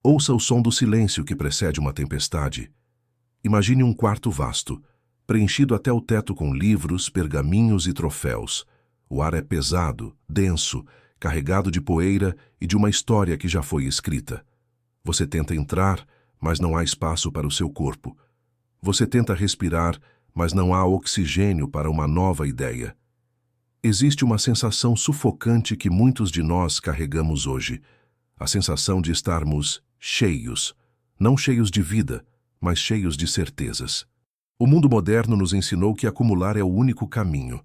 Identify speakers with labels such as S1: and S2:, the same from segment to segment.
S1: Ouça o som do silêncio que precede uma tempestade. Imagine um quarto vasto, preenchido até o teto com livros, pergaminhos e troféus. O ar é pesado, denso, carregado de poeira e de uma história que já foi escrita. Você tenta entrar, mas não há espaço para o seu corpo. Você tenta respirar, mas não há oxigênio para uma nova ideia. Existe uma sensação sufocante que muitos de nós carregamos hoje. A sensação de estarmos cheios, não cheios de vida, mas cheios de certezas. O mundo moderno nos ensinou que acumular é o único caminho.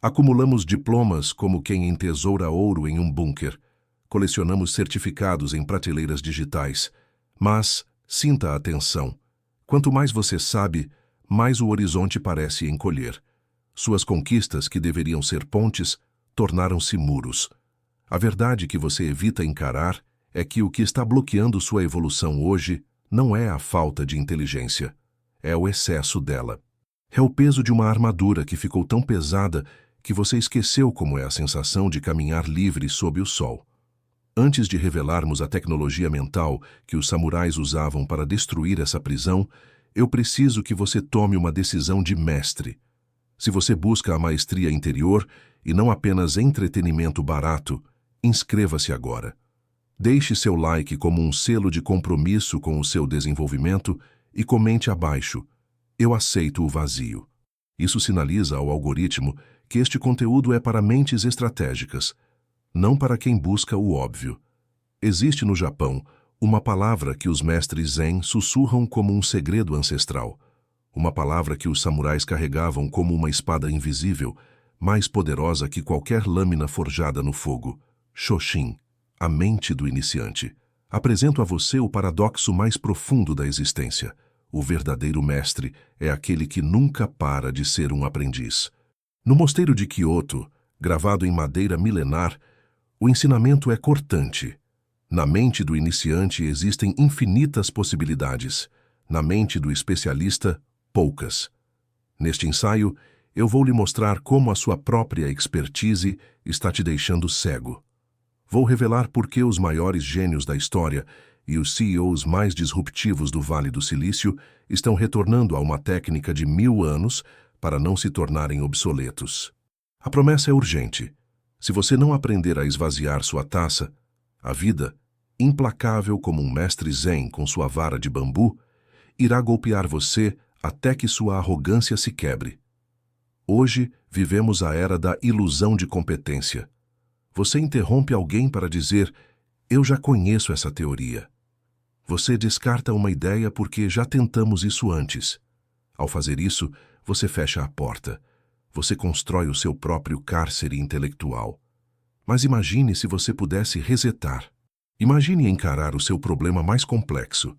S1: Acumulamos diplomas como quem entesoura ouro em um bunker. Colecionamos certificados em prateleiras digitais. Mas, sinta a atenção. Quanto mais você sabe, mais o horizonte parece encolher. Suas conquistas, que deveriam ser pontes, tornaram-se muros. A verdade que você evita encarar é que o que está bloqueando sua evolução hoje não é a falta de inteligência, é o excesso dela. É o peso de uma armadura que ficou tão pesada que você esqueceu como é a sensação de caminhar livre sob o sol. Antes de revelarmos a tecnologia mental que os samurais usavam para destruir essa prisão, eu preciso que você tome uma decisão de mestre. Se você busca a maestria interior e não apenas entretenimento barato, inscreva-se agora. Deixe seu like como um selo de compromisso com o seu desenvolvimento e comente abaixo: "Eu aceito o vazio". Isso sinaliza ao algoritmo que este conteúdo é para mentes estratégicas, não para quem busca o óbvio. Existe no Japão uma palavra que os mestres Zen sussurram como um segredo ancestral, uma palavra que os samurais carregavam como uma espada invisível, mais poderosa que qualquer lâmina forjada no fogo: Shoshin, a mente do iniciante. Apresento a você o paradoxo mais profundo da existência. O verdadeiro mestre é aquele que nunca para de ser um aprendiz. No mosteiro de Kyoto, gravado em madeira milenar, o ensinamento é cortante. Na mente do iniciante existem infinitas possibilidades. Na mente do especialista, poucas. Neste ensaio, eu vou lhe mostrar como a sua própria expertise está te deixando cego. Vou revelar por que os maiores gênios da história e os CEOs mais disruptivos do Vale do Silício estão retornando a uma técnica de 1000 anos para não se tornarem obsoletos. A promessa é urgente. Se você não aprender a esvaziar sua taça, a vida, implacável como um mestre zen com sua vara de bambu, irá golpear você até que sua arrogância se quebre. Hoje, vivemos a era da ilusão de competência. Você interrompe alguém para dizer: "Eu já conheço essa teoria". Você descarta uma ideia porque já tentamos isso antes. Ao fazer isso, você fecha a porta. Você constrói o seu próprio cárcere intelectual. Mas imagine se você pudesse resetar. Imagine encarar o seu problema mais complexo,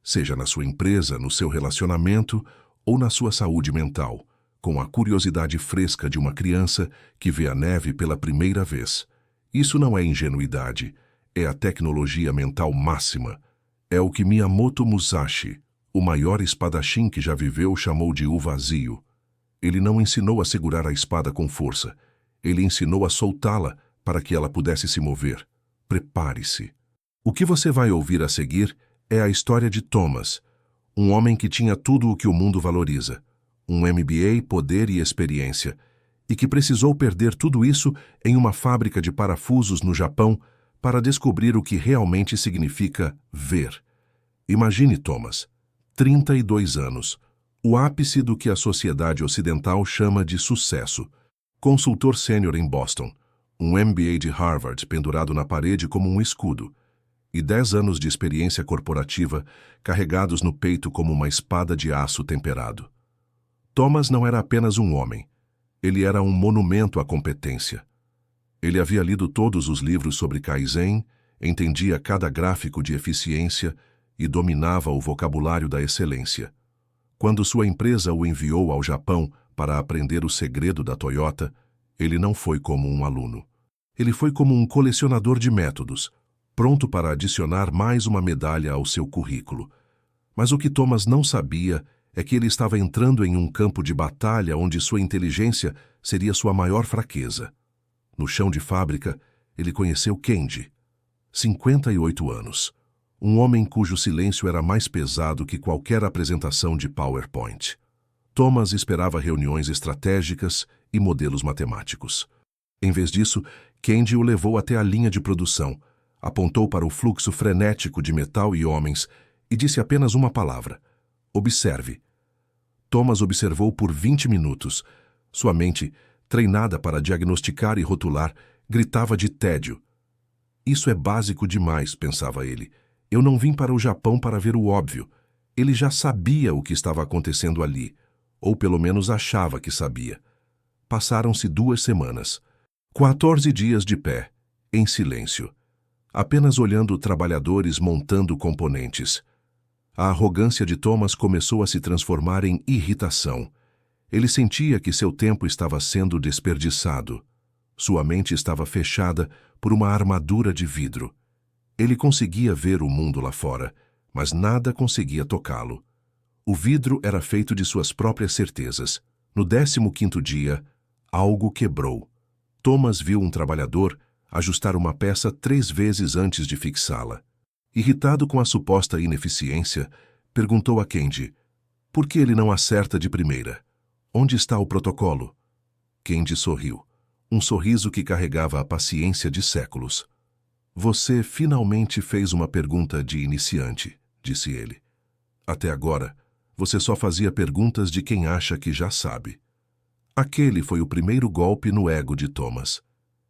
S1: seja na sua empresa, no seu relacionamento ou na sua saúde mental, com a curiosidade fresca de uma criança que vê a neve pela primeira vez. Isso não é ingenuidade, é a tecnologia mental máxima. É o que Miyamoto Musashi, o maior espadachim que já viveu, chamou de o vazio. Ele não ensinou a segurar a espada com força. Ele ensinou a soltá-la para que ela pudesse se mover. Prepare-se. O que você vai ouvir a seguir é a história de Thomas, um homem que tinha tudo o que o mundo valoriza, um MBA, poder e experiência, e que precisou perder tudo isso em uma fábrica de parafusos no Japão para descobrir o que realmente significa ver. Imagine Thomas, 32 anos, o ápice do que a sociedade ocidental chama de sucesso, consultor sênior em Boston, um MBA de Harvard pendurado na parede como um escudo, e 10 anos de experiência corporativa carregados no peito como uma espada de aço temperado. Thomas não era apenas um homem, ele era um monumento à competência. Ele havia lido todos os livros sobre Kaizen, entendia cada gráfico de eficiência e dominava o vocabulário da excelência. Quando sua empresa o enviou ao Japão para aprender o segredo da Toyota, ele não foi como um aluno. Ele foi como um colecionador de métodos, pronto para adicionar mais uma medalha ao seu currículo. Mas o que Thomas não sabia é que ele estava entrando em um campo de batalha onde sua inteligência seria sua maior fraqueza. No chão de fábrica, ele conheceu Kenji, 58 anos, um homem cujo silêncio era mais pesado que qualquer apresentação de PowerPoint. Thomas esperava reuniões estratégicas e modelos matemáticos. Em vez disso, Candy o levou até a linha de produção, apontou para o fluxo frenético de metal e homens e disse apenas uma palavra: observe. Thomas observou por 20 minutos. Sua mente, treinada para diagnosticar e rotular, gritava de tédio. Isso é básico demais, pensava ele. Eu não vim para o Japão para ver o óbvio. Ele já sabia o que estava acontecendo ali, ou pelo menos achava que sabia. Passaram-se 2 semanas. 14 dias de pé, em silêncio, apenas olhando trabalhadores montando componentes. A arrogância de Thomas começou a se transformar em irritação. Ele sentia que seu tempo estava sendo desperdiçado. Sua mente estava fechada por uma armadura de vidro. Ele conseguia ver o mundo lá fora, mas nada conseguia tocá-lo. O vidro era feito de suas próprias certezas. No 15º dia, algo quebrou. Thomas viu um trabalhador ajustar uma peça 3 vezes antes de fixá-la. Irritado com a suposta ineficiência, perguntou a Candy: por que ele não acerta de primeira? Onde está o protocolo? Candy sorriu, um sorriso que carregava a paciência de séculos. Você finalmente fez uma pergunta de iniciante, disse ele. Até agora, você só fazia perguntas de quem acha que já sabe. Aquele foi o primeiro golpe no ego de Thomas.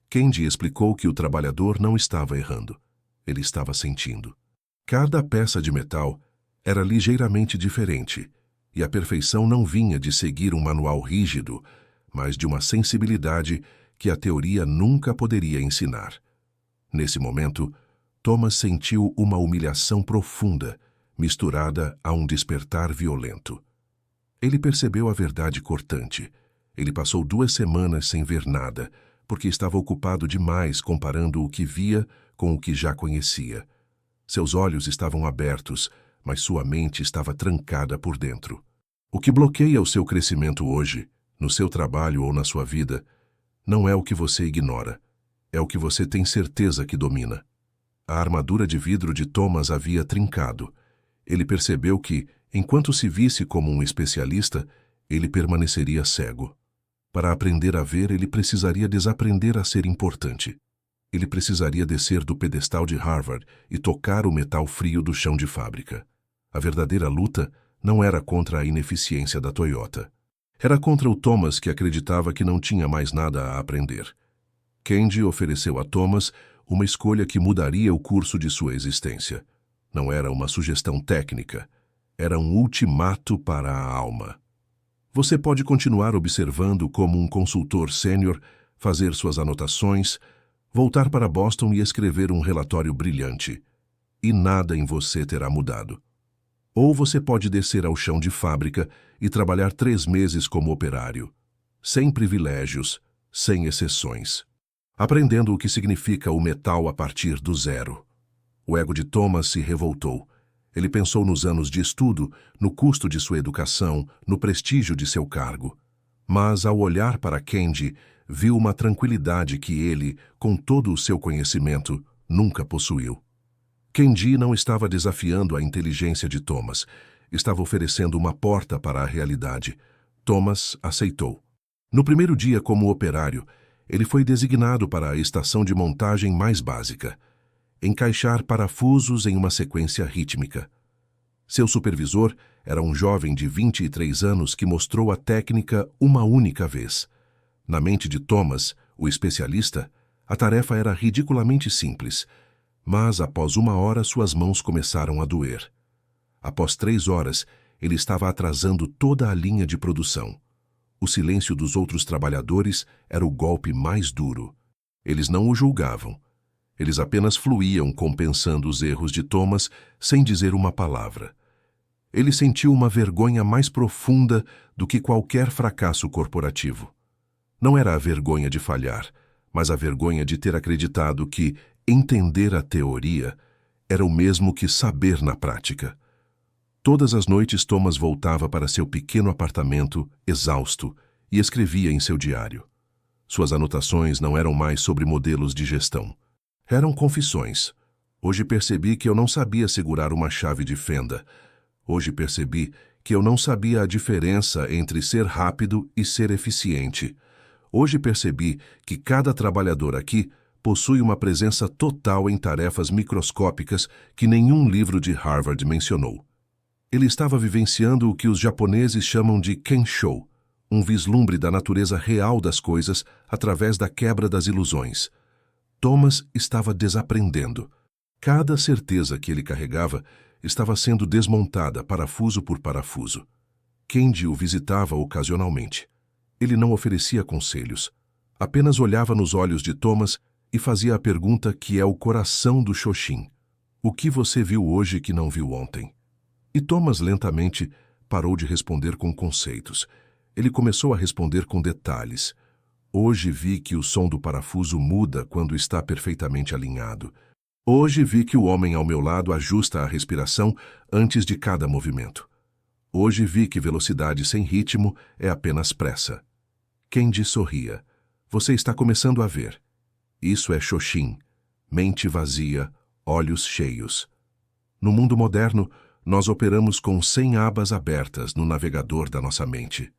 S1: Candy explicou que o trabalhador não estava errando. Ele estava sentindo. Cada peça de metal era ligeiramente diferente, e a perfeição não vinha de seguir um manual rígido, mas de uma sensibilidade que a teoria nunca poderia ensinar. Nesse momento, Thomas sentiu uma humilhação profunda, misturada a um despertar violento. Ele percebeu a verdade cortante. Ele passou 2 semanas sem ver nada, porque estava ocupado demais comparando o que via com o que já conhecia. Seus olhos estavam abertos, mas sua mente estava trancada por dentro. O que bloqueia o seu crescimento hoje, no seu trabalho ou na sua vida, não é o que você ignora, é o que você tem certeza que domina. A armadura de vidro de Thomas havia trincado. Ele percebeu que, enquanto se visse como um especialista, ele permaneceria cego. Para aprender a ver, ele precisaria desaprender a ser importante. Ele precisaria descer do pedestal de Harvard e tocar o metal frio do chão de fábrica. A verdadeira luta não era contra a ineficiência da Toyota. Era contra o Thomas, que acreditava que não tinha mais nada a aprender. Candy ofereceu a Thomas uma escolha que mudaria o curso de sua existência. Não era uma sugestão técnica, era um ultimato para a alma. Você pode continuar observando como um consultor sênior, fazer suas anotações, voltar para Boston e escrever um relatório brilhante. E nada em você terá mudado. Ou você pode descer ao chão de fábrica e trabalhar 3 meses como operário, sem privilégios, sem exceções, aprendendo o que significa o metal a partir do zero. O ego de Thomas se revoltou. Ele pensou nos anos de estudo, no custo de sua educação, no prestígio de seu cargo. Mas, ao olhar para Candy, viu uma tranquilidade que ele, com todo o seu conhecimento, nunca possuiu. Candy não estava desafiando a inteligência de Thomas, estava oferecendo uma porta para a realidade. Thomas aceitou. No primeiro dia como operário, ele foi designado para a estação de montagem mais básica: encaixar parafusos em uma sequência rítmica. Seu supervisor era um jovem de 23 anos que mostrou a técnica uma única vez. Na mente de Thomas, o especialista, a tarefa era ridiculamente simples, mas após 1 hora suas mãos começaram a doer. Após 3 horas, ele estava atrasando toda a linha de produção. O silêncio dos outros trabalhadores era o golpe mais duro. Eles não o julgavam. Eles apenas fluíam compensando os erros de Thomas sem dizer uma palavra. Ele sentiu uma vergonha mais profunda do que qualquer fracasso corporativo. Não era a vergonha de falhar, mas a vergonha de ter acreditado que entender a teoria era o mesmo que saber na prática. Todas as noites Thomas voltava para seu pequeno apartamento, exausto, e escrevia em seu diário. Suas anotações não eram mais sobre modelos de gestão. Eram confissões. Hoje percebi que eu não sabia segurar uma chave de fenda. Hoje percebi que eu não sabia a diferença entre ser rápido e ser eficiente. Hoje percebi que cada trabalhador aqui possui uma presença total em tarefas microscópicas que nenhum livro de Harvard mencionou. Ele estava vivenciando o que os japoneses chamam de Kensho, um vislumbre da natureza real das coisas através da quebra das ilusões. Thomas estava desaprendendo. Cada certeza que ele carregava estava sendo desmontada parafuso por parafuso. Kendi o visitava ocasionalmente. Ele não oferecia conselhos. Apenas olhava nos olhos de Thomas e fazia a pergunta que é o coração do Shoshin. O que você viu hoje que não viu ontem? E Thomas lentamente parou de responder com conceitos. Ele começou a responder com detalhes. Hoje vi que o som do parafuso muda quando está perfeitamente alinhado. Hoje vi que o homem ao meu lado ajusta a respiração antes de cada movimento. Hoje vi que velocidade sem ritmo é apenas pressa. Kendi sorria. Você está começando a ver. Isso é Shoshin. Mente vazia, olhos cheios. No mundo moderno, nós operamos com 100 abas abertas no navegador da nossa mente.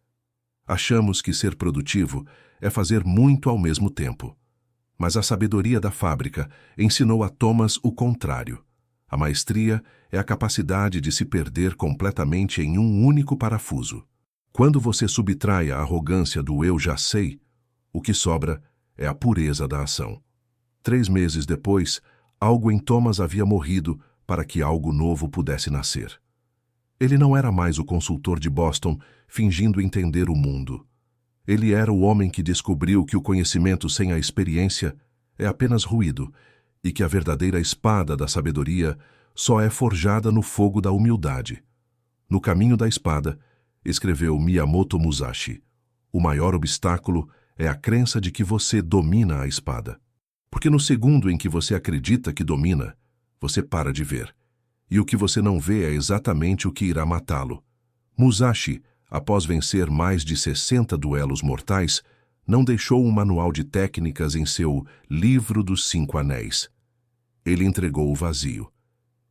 S1: Achamos que ser produtivo é fazer muito ao mesmo tempo. Mas a sabedoria da fábrica ensinou a Thomas o contrário. A maestria é a capacidade de se perder completamente em um único parafuso. Quando você subtrai a arrogância do eu já sei, o que sobra é a pureza da ação. 3 meses depois, algo em Thomas havia morrido para que algo novo pudesse nascer. Ele não era mais o consultor de Boston fingindo entender o mundo. Ele era o homem que descobriu que o conhecimento sem a experiência é apenas ruído e que a verdadeira espada da sabedoria só é forjada no fogo da humildade. No caminho da espada, escreveu Miyamoto Musashi, o maior obstáculo é a crença de que você domina a espada. Porque no segundo em que você acredita que domina, você para de ver. E o que você não vê é exatamente o que irá matá-lo. Musashi, após vencer mais de 60 duelos mortais, não deixou um manual de técnicas em seu Livro dos 5 Anéis. Ele entregou o vazio.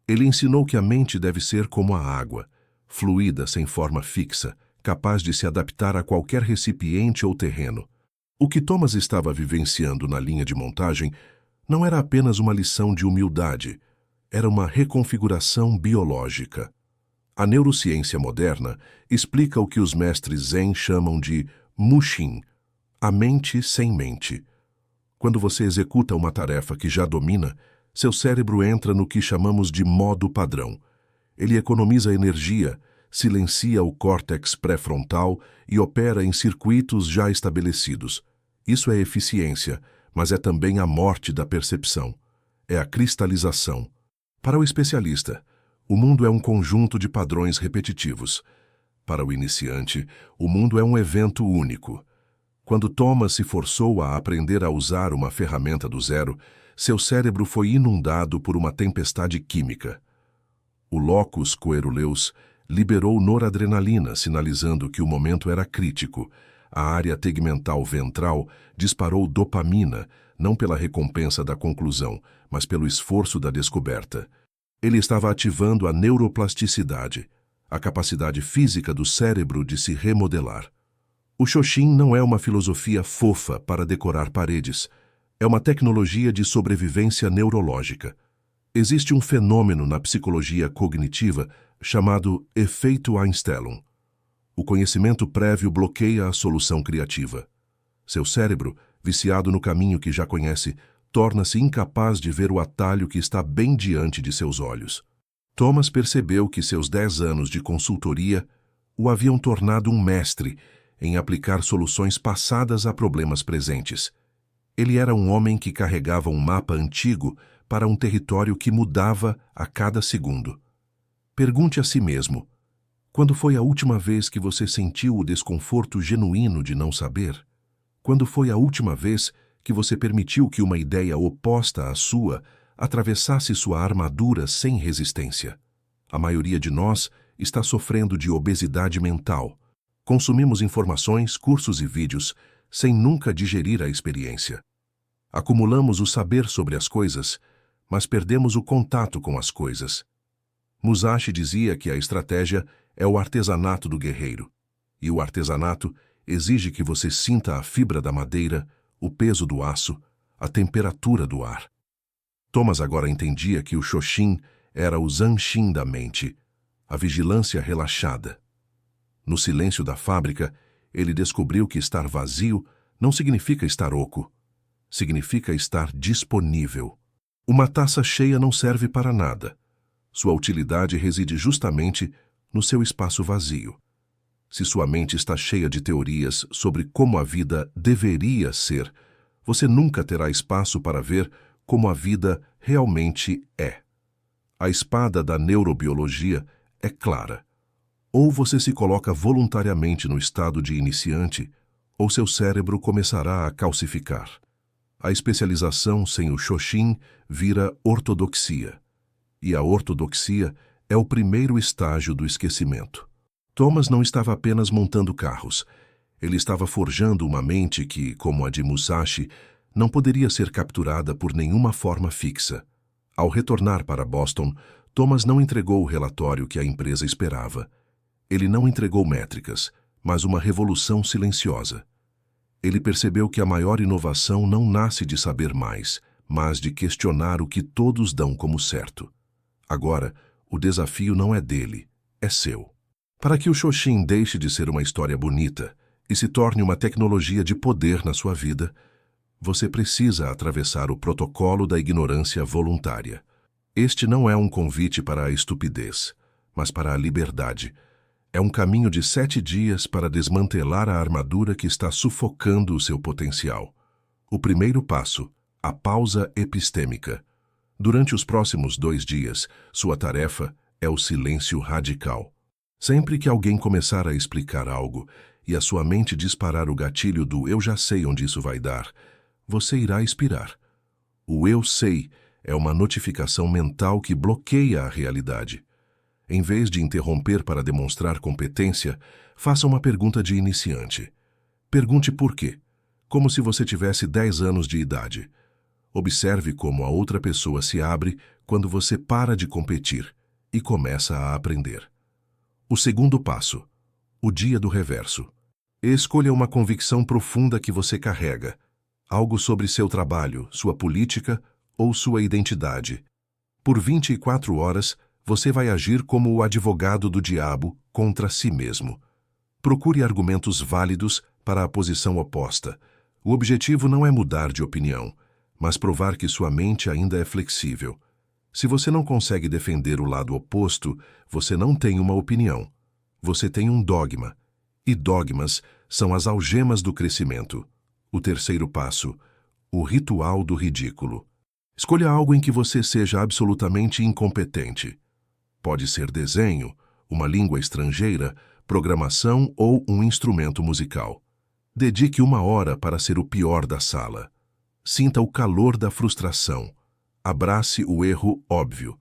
S1: Ele ensinou que a mente deve ser como a água, fluida sem forma fixa, capaz de se adaptar a qualquer recipiente ou terreno. O que Thomas estava vivenciando na linha de montagem não era apenas uma lição de humildade, era uma reconfiguração biológica. A neurociência moderna explica o que os mestres Zen chamam de Mushin, a mente sem mente. Quando você executa uma tarefa que já domina, seu cérebro entra no que chamamos de modo padrão. Ele economiza energia, silencia o córtex pré-frontal e opera em circuitos já estabelecidos. Isso é eficiência, mas é também a morte da percepção. É a cristalização. Para o especialista, o mundo é um conjunto de padrões repetitivos. Para o iniciante, o mundo é um evento único. Quando Thomas se forçou a aprender a usar uma ferramenta do zero, seu cérebro foi inundado por uma tempestade química. O locus coeruleus liberou noradrenalina, sinalizando que o momento era crítico. A área tegmental ventral disparou dopamina, não pela recompensa da conclusão, mas pelo esforço da descoberta. Ele estava ativando a neuroplasticidade, a capacidade física do cérebro de se remodelar. O Shoshin não é uma filosofia fofa para decorar paredes. É uma tecnologia de sobrevivência neurológica. Existe um fenômeno na psicologia cognitiva chamado efeito Einstein. O conhecimento prévio bloqueia a solução criativa. Seu cérebro, viciado no caminho que já conhece, torna-se incapaz de ver o atalho que está bem diante de seus olhos. Thomas percebeu que seus 10 anos de consultoria o haviam tornado um mestre em aplicar soluções passadas a problemas presentes. Ele era um homem que carregava um mapa antigo para um território que mudava a cada segundo. Pergunte a si mesmo: quando foi a última vez que você sentiu o desconforto genuíno de não saber? Quando foi a última vez que você permitiu que uma ideia oposta à sua atravessasse sua armadura sem resistência? A maioria de nós está sofrendo de obesidade mental. Consumimos informações, cursos e vídeos sem nunca digerir a experiência. Acumulamos o saber sobre as coisas, mas perdemos o contato com as coisas. Musashi dizia que a estratégia é o artesanato do guerreiro, e o artesanato exige que você sinta a fibra da madeira, o peso do aço, a temperatura do ar. Thomas agora entendia que o Shoshin era o Zanshin da mente, a vigilância relaxada. No silêncio da fábrica, ele descobriu que estar vazio não significa estar oco, significa estar disponível. Uma taça cheia não serve para nada. Sua utilidade reside justamente no seu espaço vazio. Se sua mente está cheia de teorias sobre como a vida deveria ser, você nunca terá espaço para ver como a vida realmente é. A espada da neurobiologia é clara. Ou você se coloca voluntariamente no estado de iniciante, ou seu cérebro começará a calcificar. A especialização sem o Shoshin vira ortodoxia. E a ortodoxia é o primeiro estágio do esquecimento. Thomas não estava apenas montando carros. Ele estava forjando uma mente que, como a de Musashi, não poderia ser capturada por nenhuma forma fixa. Ao retornar para Boston, Thomas não entregou o relatório que a empresa esperava. Ele não entregou métricas, mas uma revolução silenciosa. Ele percebeu que a maior inovação não nasce de saber mais, mas de questionar o que todos dão como certo. Agora, o desafio não é dele, é seu. Para que o Shoshin deixe de ser uma história bonita e se torne uma tecnologia de poder na sua vida, você precisa atravessar o protocolo da ignorância voluntária. Este não é um convite para a estupidez, mas para a liberdade. É um caminho de 7 dias para desmantelar a armadura que está sufocando o seu potencial. O primeiro passo, a pausa epistêmica. Durante os próximos 2 dias, sua tarefa é o silêncio radical. Sempre que alguém começar a explicar algo e a sua mente disparar o gatilho do "eu já sei onde isso vai dar", você irá expirar. O "eu sei" é uma notificação mental que bloqueia a realidade. Em vez de interromper para demonstrar competência, faça uma pergunta de iniciante. Pergunte por quê, como se você tivesse 10 anos de idade. Observe como a outra pessoa se abre quando você para de competir e começa a aprender. O segundo passo, o dia do reverso. Escolha uma convicção profunda que você carrega, algo sobre seu trabalho, sua política ou sua identidade. Por 24 horas, você vai agir como o advogado do diabo contra si mesmo. Procure argumentos válidos para a posição oposta. O objetivo não é mudar de opinião, mas provar que sua mente ainda é flexível. Se você não consegue defender o lado oposto, você não tem uma opinião. Você tem um dogma. E dogmas são as algemas do crescimento. O terceiro passo, o ritual do ridículo. Escolha algo em que você seja absolutamente incompetente. Pode ser desenho, uma língua estrangeira, programação ou um instrumento musical. Dedique 1 hora para ser o pior da sala. Sinta o calor da frustração. Abrace o erro óbvio.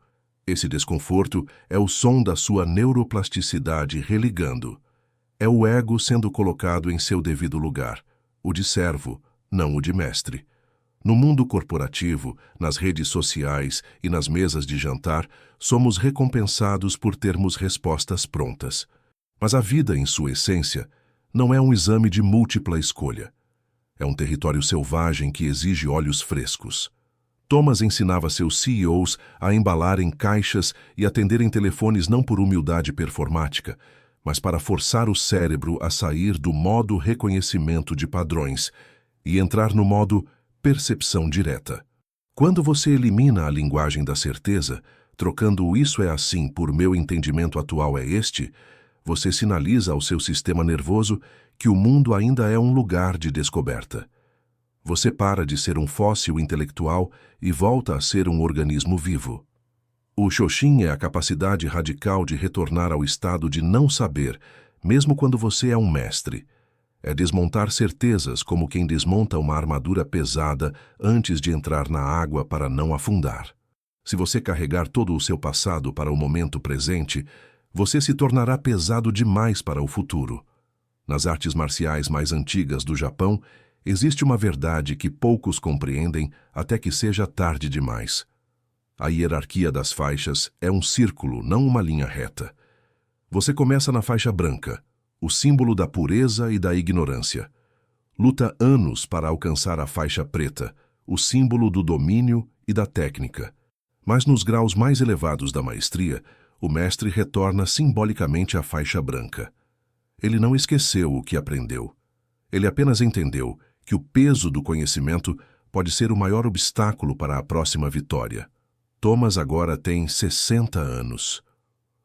S1: Esse desconforto é o som da sua neuroplasticidade religando. É o ego sendo colocado em seu devido lugar, o de servo, não o de mestre. No mundo corporativo, nas redes sociais e nas mesas de jantar, somos recompensados por termos respostas prontas. Mas a vida, em sua essência, não é um exame de múltipla escolha. É um território selvagem que exige olhos frescos. Thomas ensinava seus CEOs a embalarem caixas e atenderem telefones não por humildade performática, mas para forçar o cérebro a sair do modo reconhecimento de padrões e entrar no modo percepção direta. Quando você elimina a linguagem da certeza, trocando o "isso é assim" por "meu entendimento atual é este", você sinaliza ao seu sistema nervoso que o mundo ainda é um lugar de descoberta. Você para de ser um fóssil intelectual e volta a ser um organismo vivo. O Shoshin é a capacidade radical de retornar ao estado de não saber, mesmo quando você é um mestre. É desmontar certezas como quem desmonta uma armadura pesada antes de entrar na água para não afundar. Se você carregar todo o seu passado para o momento presente, você se tornará pesado demais para o futuro. Nas artes marciais mais antigas do Japão, existe uma verdade que poucos compreendem até que seja tarde demais. A hierarquia das faixas é um círculo, não uma linha reta. Você começa na faixa branca, o símbolo da pureza e da ignorância. Luta anos para alcançar a faixa preta, o símbolo do domínio e da técnica. Mas nos graus mais elevados da maestria, o mestre retorna simbolicamente à faixa branca. Ele não esqueceu o que aprendeu. Ele apenas entendeu que o peso do conhecimento pode ser o maior obstáculo para a próxima vitória. Thomas agora tem 60 anos.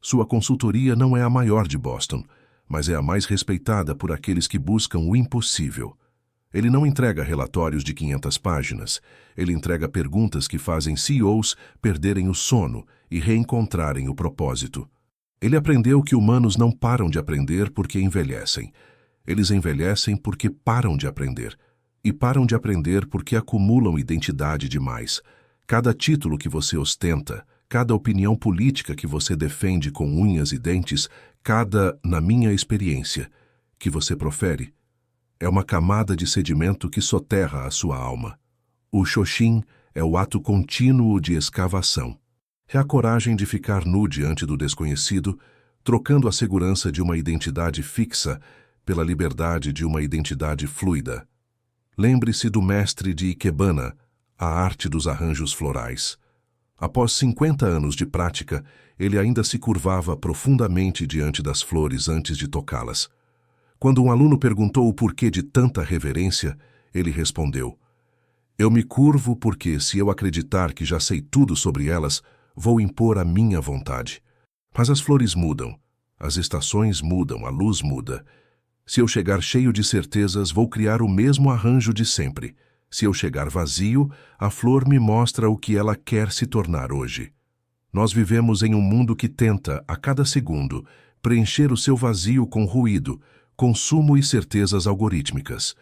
S1: Sua consultoria não é a maior de Boston, mas é a mais respeitada por aqueles que buscam o impossível. Ele não entrega relatórios de 500 páginas. Ele entrega perguntas que fazem CEOs perderem o sono e reencontrarem o propósito. Ele aprendeu que humanos não param de aprender porque envelhecem. Eles envelhecem porque param de aprender. E param de aprender porque acumulam identidade demais. Cada título que você ostenta, cada opinião política que você defende com unhas e dentes, cada, na minha experiência, que você profere, é uma camada de sedimento que soterra a sua alma. O Shoshin é o ato contínuo de escavação. É a coragem de ficar nu diante do desconhecido, trocando a segurança de uma identidade fixa pela liberdade de uma identidade fluida. Lembre-se do mestre de Ikebana, a arte dos arranjos florais. Após 50 anos de prática, ele ainda se curvava profundamente diante das flores antes de tocá-las. Quando um aluno perguntou o porquê de tanta reverência, ele respondeu: "Eu me curvo porque, se eu acreditar que já sei tudo sobre elas, vou impor a minha vontade. Mas as flores mudam, as estações mudam, a luz muda. Se eu chegar cheio de certezas, vou criar o mesmo arranjo de sempre. Se eu chegar vazio, a flor me mostra o que ela quer se tornar hoje." Nós vivemos em um mundo que tenta, a cada segundo, preencher o seu vazio com ruído, consumo e certezas algorítmicas.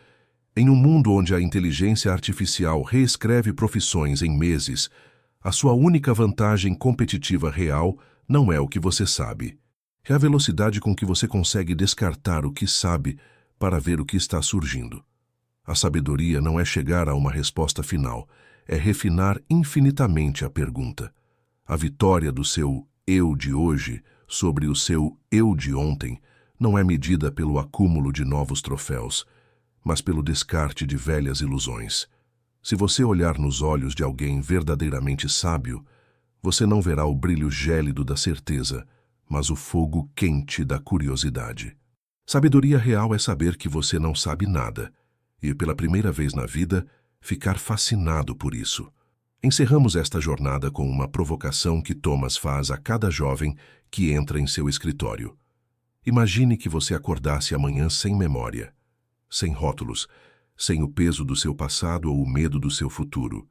S1: Em um mundo onde a inteligência artificial reescreve profissões em meses, a sua única vantagem competitiva real não é o que você sabe. É a velocidade com que você consegue descartar o que sabe para ver o que está surgindo. A sabedoria não é chegar a uma resposta final, é refinar infinitamente a pergunta. A vitória do seu eu de hoje sobre o seu eu de ontem não é medida pelo acúmulo de novos troféus, mas pelo descarte de velhas ilusões. Se você olhar nos olhos de alguém verdadeiramente sábio, você não verá o brilho gélido da certeza, mas o fogo quente da curiosidade. Sabedoria real é saber que você não sabe nada, e, pela primeira vez na vida, ficar fascinado por isso. Encerramos esta jornada com uma provocação que Thomas faz a cada jovem que entra em seu escritório. Imagine que você acordasse amanhã sem memória, sem rótulos, sem o peso do seu passado ou o medo do seu futuro.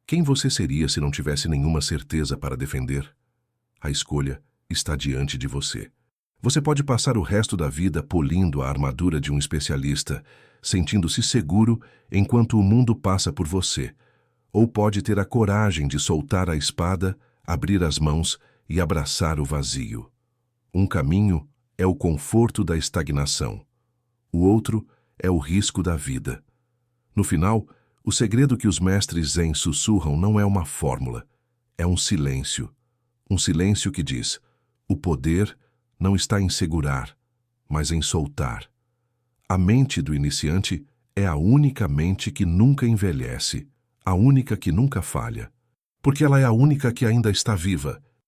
S1: Quem você seria se não tivesse nenhuma certeza para defender? A escolha está diante de você. Você pode passar o resto da vida polindo a armadura de um especialista, sentindo-se seguro enquanto o mundo passa por você, ou pode ter a coragem de soltar a espada, abrir as mãos e abraçar o vazio. Um caminho é o conforto da estagnação. O outro é o risco da vida. No final, o segredo que os mestres zen sussurram não é uma fórmula, é um silêncio. Um silêncio que diz: o poder não está em segurar, mas em soltar. A mente do iniciante é a única mente que nunca envelhece, a única que nunca falha, porque ela é a única que ainda está viva,